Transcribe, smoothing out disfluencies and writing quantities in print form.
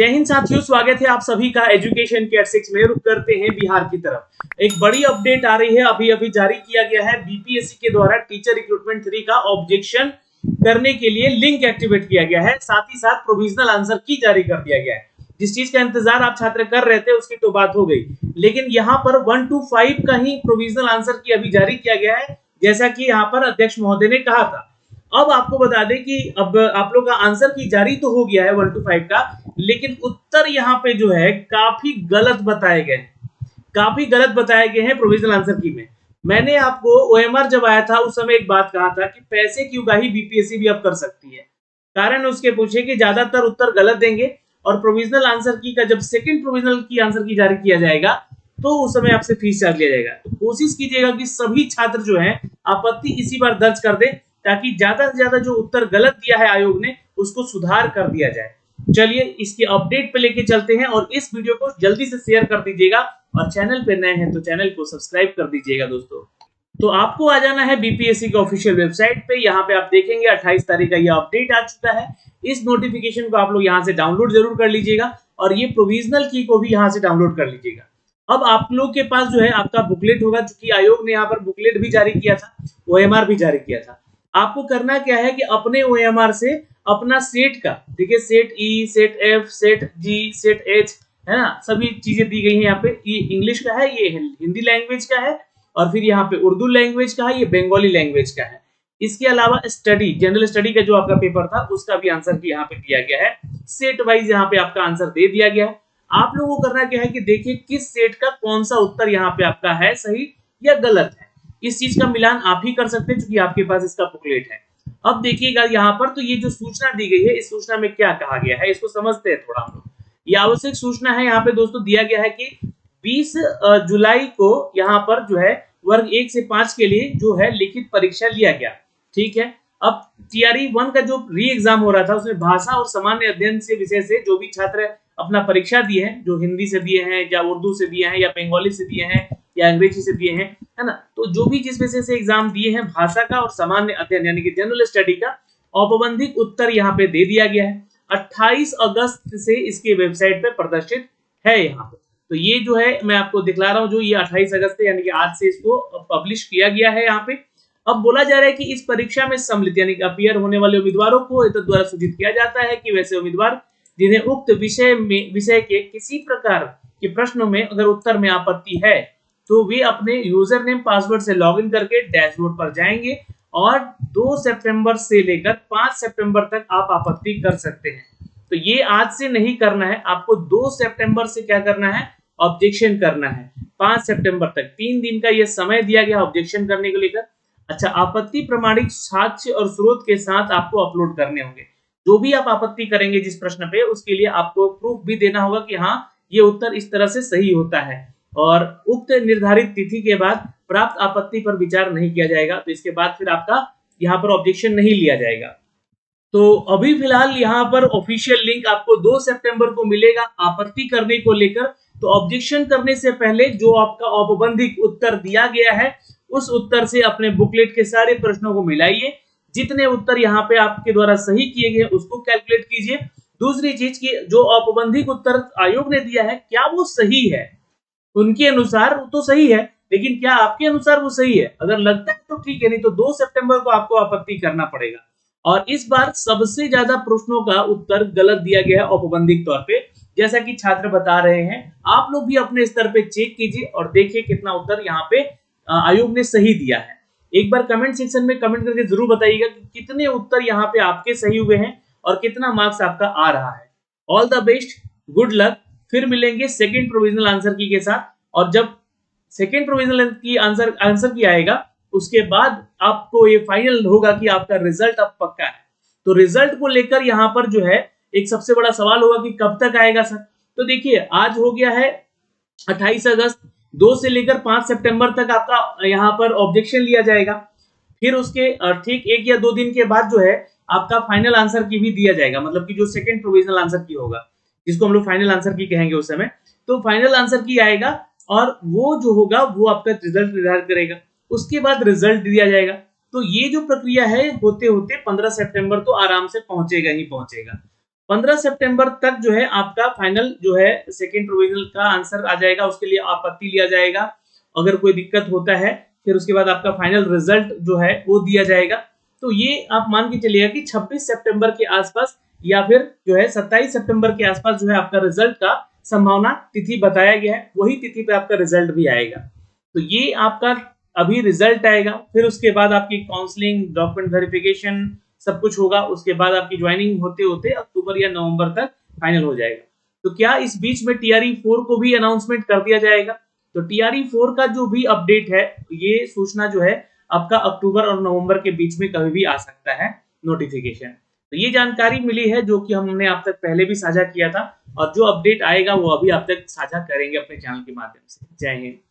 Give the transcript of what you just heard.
जय हिंद साथियों, स्वागत है आप सभी का एजुकेशन के 6 में। रुक करते हैं बिहार की तरफ। एक बड़ी अपडेट आ रही है, अभी जारी किया गया है बीपीएससी के द्वारा टीचर रिक्रूटमेंट 3 का ऑब्जेक्शन करने के लिए लिंक एक्टिवेट किया गया है, साथ ही साथ प्रोविजनल आंसर की जारी कर दिया गया है। जिस चीज का इंतजार आप छात्र कर रहे थे उसकी तो बात हो गई, लेकिन यहाँ पर 1 to 5 का ही प्रोविजनल आंसर की अभी जारी किया गया है, जैसा कि यहाँ पर अध्यक्ष महोदय ने कहा था। अब आपको बता दें कि अब आप लोग का आंसर की जारी तो हो गया है 1 to 5 का, लेकिन उत्तर यहाँ पे जो है काफी गलत बताए गए हैं प्रोविजनल आंसर की में। मैंने आपको ओएमआर जब आया था उस समय एक बात कहा था कि पैसे की उगाही बीपीएससी भी अब कर सकती है। कारण उसके पूछे कि ज्यादातर उत्तर गलत देंगे और प्रोविजनल आंसर की का जब सेकंड प्रोविजनल की आंसर की जारी किया जाएगा तो उस समय आपसे फीस चार्ज लिया जाएगा। तो कोशिश कीजिएगा कि सभी छात्र जो है आपत्ति इसी बार दर्ज कर दे, ताकि ज्यादा से ज्यादा जो उत्तर गलत दिया है आयोग ने उसको सुधार कर दिया जाए। चलिए इसके अपडेट पे लेके चलते हैं और इस वीडियो को जल्दी से शेयर कर दीजिएगा और चैनल पे नए हैं तो चैनल को सब्सक्राइब कर दीजिएगा दोस्तों। तो आपको आ जाना है बीपीएससी के ऑफिशियल वेबसाइट पे। यहाँ पे आप देखेंगे 28 तारीख का ये अपडेट आ चुका है। इस नोटिफिकेशन को आप लोग यहाँ से डाउनलोड जरूर कर लीजिएगा और ये प्रोविजनल की को भी यहाँ से डाउनलोड कर लीजिएगा। अब आप लोग के पास जो है आपका बुकलेट होगा, चूंकि आयोग ने यहाँ पर बुकलेट भी जारी किया था, ओएमआर भी जारी किया था। आपको करना क्या है कि अपने ओएमआर से अपना सेट का, देखिए set E, set F, set G, set H है ना, सभी चीजें दी गई हैं यहाँ पे। ये इंग्लिश का है, ये हिंदी लैंग्वेज का है और फिर यहाँ पे उर्दू लैंग्वेज का है, ये बंगाली लैंग्वेज का है। इसके अलावा स्टडी, जनरल स्टडी का जो आपका पेपर था उसका भी आंसर भी यहाँ पे दिया गया है। सेट वाइज यहाँ पे आपका आंसर दे दिया गया है। आप लोगों को करना क्या है कि देखिए किस सेट का कौन सा उत्तर यहाँ पे आपका है सही या गलत है। इस चीज का मिलान आप ही कर सकते हैं क्योंकि आपके पास इसका बुकलेट है। अब देखिएगा यहाँ पर तो ये जो सूचना दी गई है, इस सूचना में क्या कहा गया है इसको समझते हैं थोड़ा हम लोग। ये आवश्यक सूचना है, यहाँ पे दोस्तों दिया गया है कि 20 जुलाई को यहाँ पर जो है वर्ग 1 से 5 के लिए जो है लिखित परीक्षा लिया गया। ठीक है, अब टीआरई 1 का जो री एग्जाम हो रहा था उसमें भाषा और सामान्य अध्ययन से विषय से जो भी छात्र अपना परीक्षा दिए हैं, जो हिंदी से दिए हैं या उर्दू से दिए हैं या बंगाली से दिए हैं या अंग्रेजी से दिए हैं, है ना, तो जो भी जिस विषय से एग्जाम दिए हैं भाषा का और सामान्य अध्ययन यानी कि जनरल स्टडी का औपबंधिक उत्तर यहाँ पे दे दिया गया है। 28 अगस्त से इसके वेबसाइट पे प्रदर्शित है यहाँ पे। तो ये जो है मैं आपको दिखला रहा हूँ, जो ये 28 अगस्त यानी कि आज से इसको पब्लिश किया गया है यहाँ पे। अब बोला जा रहा है कि इस परीक्षा में सम्मिलित यानी कि अपीयर होने वाले उम्मीदवारों को द्वारा सूचित किया जाता है कि वैसे उम्मीदवार जिन्हें उक्त विषय के किसी प्रकार के प्रश्नों में अगर उत्तर में आपत्ति है तो वे अपने यूजर नेम पासवर्ड से लॉगिन करके डैशबोर्ड पर जाएंगे और 2 सितंबर से लेकर 5 सितंबर तक आप आपत्ति कर सकते हैं। तो ये आज से नहीं करना है, आपको 2 सितंबर से क्या करना है, ऑब्जेक्शन करना है। 5 सितंबर तक 3 दिन का ये समय दिया गया ऑब्जेक्शन करने को लेकर। अच्छा, आपत्ति प्रमाणिक साक्ष्य और स्रोत के साथ आपको अपलोड करने होंगे। जो भी आप आपत्ति करेंगे जिस प्रश्न पे, उसके लिए आपको प्रूफ भी देना होगा कि हाँ ये उत्तर इस तरह से सही होता है और उक्त निर्धारित तिथि के बाद प्राप्त आपत्ति पर विचार नहीं किया जाएगा। तो इसके बाद फिर आपका यहाँ पर ऑब्जेक्शन नहीं लिया जाएगा। तो अभी फिलहाल यहाँ पर ऑफिशियल लिंक आपको 2 सितंबर को मिलेगा आपत्ति करने को लेकर। तो ऑब्जेक्शन करने से पहले जो आपका औपबंधिक उत्तर दिया गया है उस उत्तर से अपने बुकलेट के सारे प्रश्नों को मिलाइए। जितने उत्तर यहाँ पे आपके द्वारा सही किए गए उसको कैलकुलेट कीजिए। दूसरी चीज की जो औपबंधिक उत्तर आयोग ने दिया है क्या वो सही है, उनके अनुसार तो सही है, लेकिन क्या आपके अनुसार वो सही है? अगर लगता है तो ठीक है, नहीं तो 2 सितंबर को आपको आपत्ति करना पड़ेगा। और इस बार सबसे ज्यादा प्रश्नों का उत्तर गलत दिया गया है औपबंधिक तौर पे, जैसा कि छात्र बता रहे हैं। आप लोग भी अपने स्तर पे चेक कीजिए और देखिए कितना उत्तर यहाँ पे आयोग ने सही दिया है। एक बार कमेंट सेक्शन में कमेंट करके जरूर बताइएगा कि कितने उत्तर यहाँ पे आपके सही हुए हैं और कितना मार्क्स आपका आ रहा है। All the best, good luck. फिर मिलेंगे सेकंड प्रोविजनल आंसर की के साथ, और जब सेकंड प्रोविजनल की आंसर की आएगा उसके बाद आपको ये फाइनल होगा कि आपका रिजल्ट अब पक्का है। तो रिजल्ट को लेकर यहाँ पर जो है एक सबसे बड़ा सवाल होगा कि कब तक आएगा सर। तो देखिए आज हो गया है 28 अगस्त, 2 से लेकर 5 सितंबर तक आपका यहाँ पर ऑब्जेक्शन लिया जाएगा। फिर उसके ठीक 1 या 2 दिन के बाद जो है आपका फाइनल आंसर की भी दिया जाएगा, मतलब कि जो सेकंड प्रोविजनल आंसर की होगा जिसको हम लोग फाइनल आंसर की कहेंगे उस समय। तो फाइनल आंसर की आएगा और वो जो होगा वो आपका रिजल्ट निर्धारित करेगा। उसके बाद रिजल्ट दिया जाएगा। तो ये जो प्रक्रिया है होते होते 15 सितंबर तो आराम से पहुंचेगा ही पहुंचेगा। 15 सितंबर तक जो है आपका फाइनल जो है सेकेंड प्रोविजनल का आंसर आ जाएगा, उसके लिए आपत्ति लिया जाएगा। अगर कोई दिक्कत होता है फिर उसके बाद आपका फाइनल रिजल्ट जो है वो दिया जाएगा। तो ये आप मान के चलिएगा कि 26 सितंबर के आसपास या फिर जो है 27 सितंबर के आसपास जो है आपका रिजल्ट का संभावना तिथि बताया गया है, वही तिथि पे आपका रिजल्ट भी आएगा। तो ये आपका अभी रिजल्ट आएगा, फिर उसके बाद आपकी काउंसलिंग, डॉक्यूमेंट वेरिफिकेशन सब कुछ होगा, उसके बाद आपकी ज्वाइनिंग होते होते अक्टूबर या नवंबर तक फाइनल हो जाएगा। तो क्या इस बीच में TRE4 को भी अनाउंसमेंट कर दिया जाएगा? तो TRE4 का जो भी अपडेट है, ये सूचना जो है आपका अक्टूबर और नवंबर के बीच में कभी भी आ सकता है नोटिफिकेशन। तो ये जानकारी मिली है जो कि हमने आप तक पहले भी साझा किया था, और जो अपडेट आएगा वो अभी आप तक साझा करेंगे अपने चैनल के माध्यम से। जय हिंद।